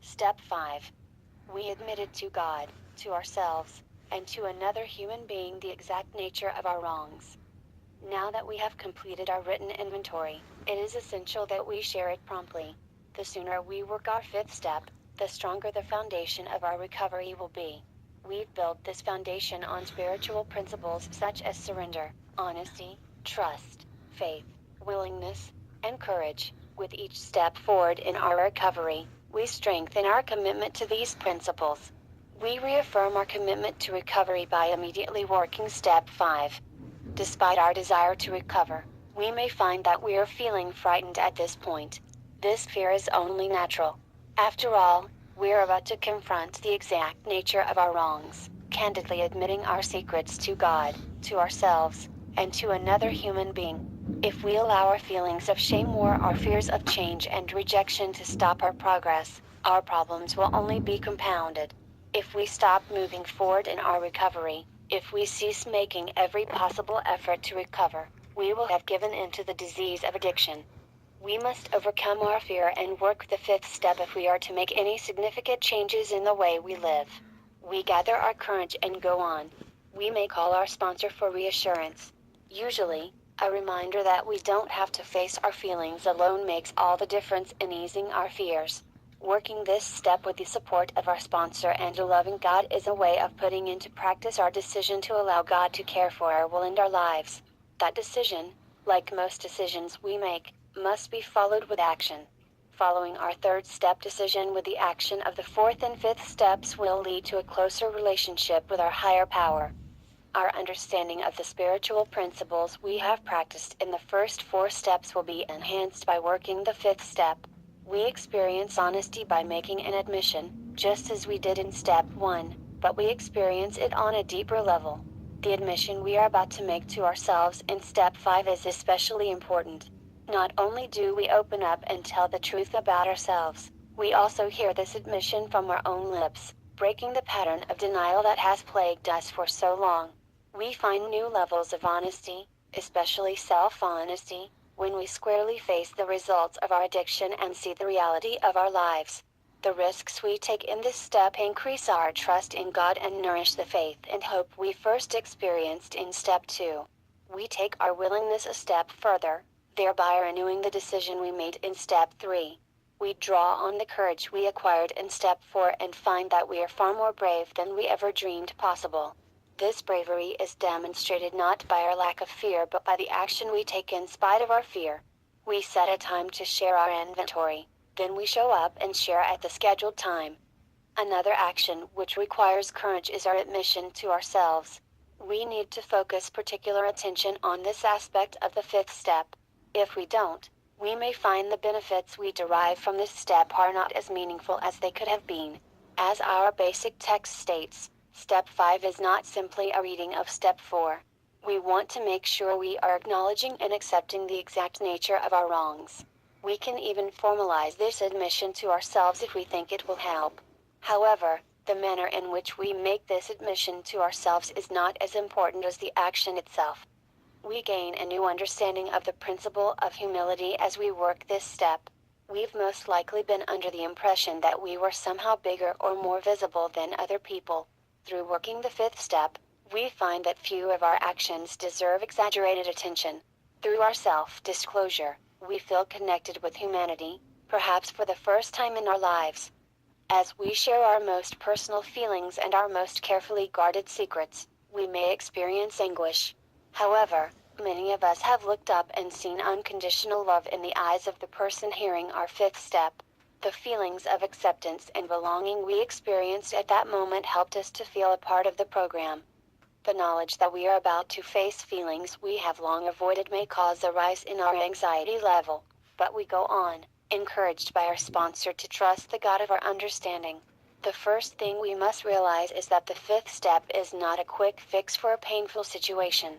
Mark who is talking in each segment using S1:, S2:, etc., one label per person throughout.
S1: Step 5. We admitted to God, to ourselves, and to another human being the exact nature of our wrongs. Now that we have completed our written inventory, it is essential that we share it promptly. The sooner we work our fifth step, the stronger the foundation of our recovery will be. We've built this foundation on spiritual principles such as surrender, honesty, trust, faith, willingness, and courage. With each step forward in our recovery, we strengthen our commitment to these principles. We reaffirm our commitment to recovery by immediately working step 5. Despite our desire to recover, we may find that we are feeling frightened at this point. This fear is only natural. After all, we are about to confront the exact nature of our wrongs, candidly admitting our secrets to God, to ourselves, and to another human being. If we allow our feelings of shame or our fears of change and rejection to stop our progress, our problems will only be compounded. If we stop moving forward in our recovery, if we cease making every possible effort to recover, we will have given in to the disease of addiction. We must overcome our fear and work the fifth step if we are to make any significant changes in the way we live. We gather our courage and go on. We may call our sponsor for reassurance. Usually, a reminder that we don't have to face our feelings alone makes all the difference in easing our fears. Working this step with the support of our sponsor and a loving God is a way of putting into practice our decision to allow God to care for our will and our lives. That decision, like most decisions we make, must be followed with action. Following our third step decision with the action of the fourth and fifth steps will lead to a closer relationship with our higher power. Our understanding of the spiritual principles we have practiced in the first 4 steps will be enhanced by working the fifth step. We experience honesty by making an admission, just as we did in step 1, but we experience it on a deeper level. The admission we are about to make to ourselves in step 5 is especially important. Not only do we open up and tell the truth about ourselves, we also hear this admission from our own lips, breaking the pattern of denial that has plagued us for so long. We find new levels of honesty, especially self-honesty, when we squarely face the results of our addiction and see the reality of our lives. The risks we take in this step increase our trust in God and nourish the faith and hope we first experienced in step 2. We take our willingness a step further, thereby renewing the decision we made in step 3. We draw on the courage we acquired in step 4 and find that we are far more brave than we ever dreamed possible. This bravery is demonstrated not by our lack of fear but by the action we take in spite of our fear. We set a time to share our inventory, then we show up and share at the scheduled time. Another action which requires courage is our admission to ourselves. We need to focus particular attention on this aspect of the fifth step. If we don't, we may find the benefits we derive from this step are not as meaningful as they could have been. As our basic text states, Step 5 is not simply a reading of Step 4. We want to make sure we are acknowledging and accepting the exact nature of our wrongs. We can even formalize this admission to ourselves if we think it will help. However, the manner in which we make this admission to ourselves is not as important as the action itself. We gain a new understanding of the principle of humility as we work this step. We've most likely been under the impression that we were somehow bigger or more visible than other people. Through working the fifth step, we find that few of our actions deserve exaggerated attention. Through our self-disclosure, we feel connected with humanity, perhaps for the first time in our lives. As we share our most personal feelings and our most carefully guarded secrets, we may experience anguish. However, many of us have looked up and seen unconditional love in the eyes of the person hearing our fifth step. The feelings of acceptance and belonging we experienced at that moment helped us to feel a part of the program. The knowledge that we are about to face feelings we have long avoided may cause a rise in our anxiety level, but we go on, encouraged by our sponsor to trust the God of our understanding. The first thing we must realize is that the fifth step is not a quick fix for a painful situation.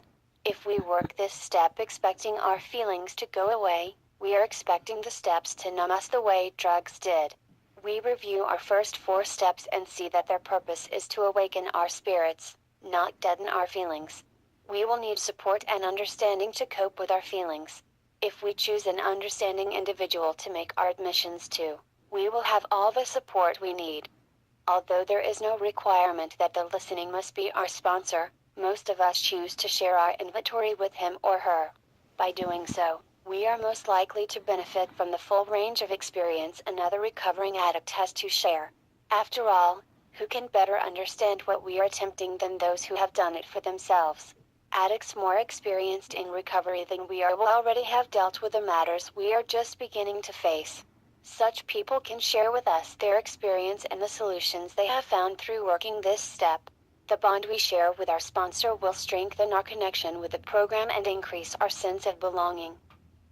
S1: If we work this step expecting our feelings to go away, we are expecting the steps to numb us the way drugs did. We review our first 4 steps and see that their purpose is to awaken our spirits, not deaden our feelings. We will need support and understanding to cope with our feelings. If we choose an understanding individual to make our admissions to, We will have all the support we need. Although there is no requirement that the listening must be our sponsor, most of us choose to share our inventory with him or her. By doing so, we are most likely to benefit from the full range of experience another recovering addict has to share. After all, who can better understand what we are attempting than those who have done it for themselves? Addicts more experienced in recovery than we are will already have dealt with the matters we are just beginning to face. Such people can share with us their experience and the solutions they have found through working this step. The bond we share with our sponsor will strengthen our connection with the program and increase our sense of belonging.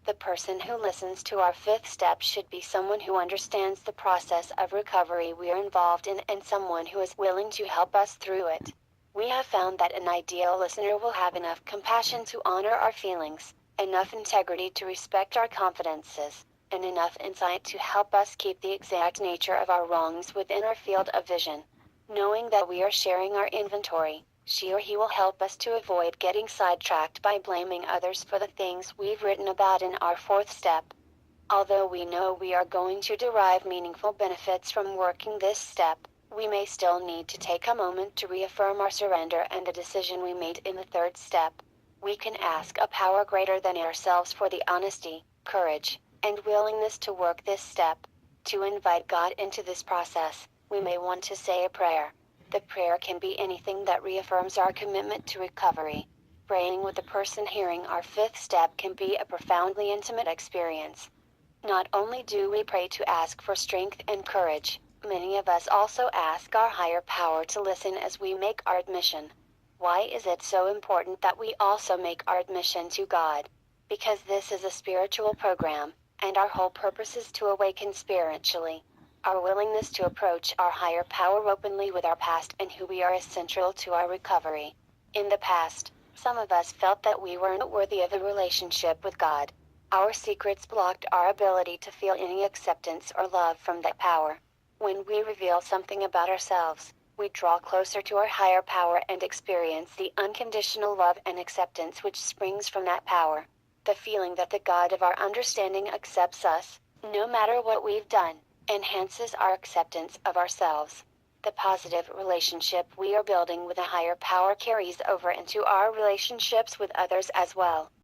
S1: The person who listens to our fifth step should be someone who understands the process of recovery we are involved in and someone who is willing to help us through it. We have found that an ideal listener will have enough compassion to honor our feelings, enough integrity to respect our confidences, and enough insight to help us keep the exact nature of our wrongs within our field of vision. Knowing that we are sharing our inventory, she or he will help us to avoid getting sidetracked by blaming others for the things we've written about in our fourth step. Although we know we are going to derive meaningful benefits from working this step, we may still need to take a moment to reaffirm our surrender and the decision we made in the third step. We can ask a power greater than ourselves for the honesty, courage, and willingness to work this step. To invite God into this process, we may want to say a prayer. The prayer can be anything that reaffirms our commitment to recovery. Praying with the person hearing our fifth step can be a profoundly intimate experience. Not only do we pray to ask for strength and courage, many of us also ask our higher power to listen as we make our admission. Why is it so important that we also make our admission to God? Because this is a spiritual program, and our whole purpose is to awaken spiritually. Our willingness to approach our higher power openly with our past and who we are is central to our recovery. In the past, some of us felt that we weren't worthy of a relationship with God. Our secrets blocked our ability to feel any acceptance or love from that power. When we reveal something about ourselves, we draw closer to our higher power and experience the unconditional love and acceptance which springs from that power. The feeling that the God of our understanding accepts us, no matter what we've done, enhances our acceptance of ourselves. The positive relationship we are building with a higher power carries over into our relationships with others as well.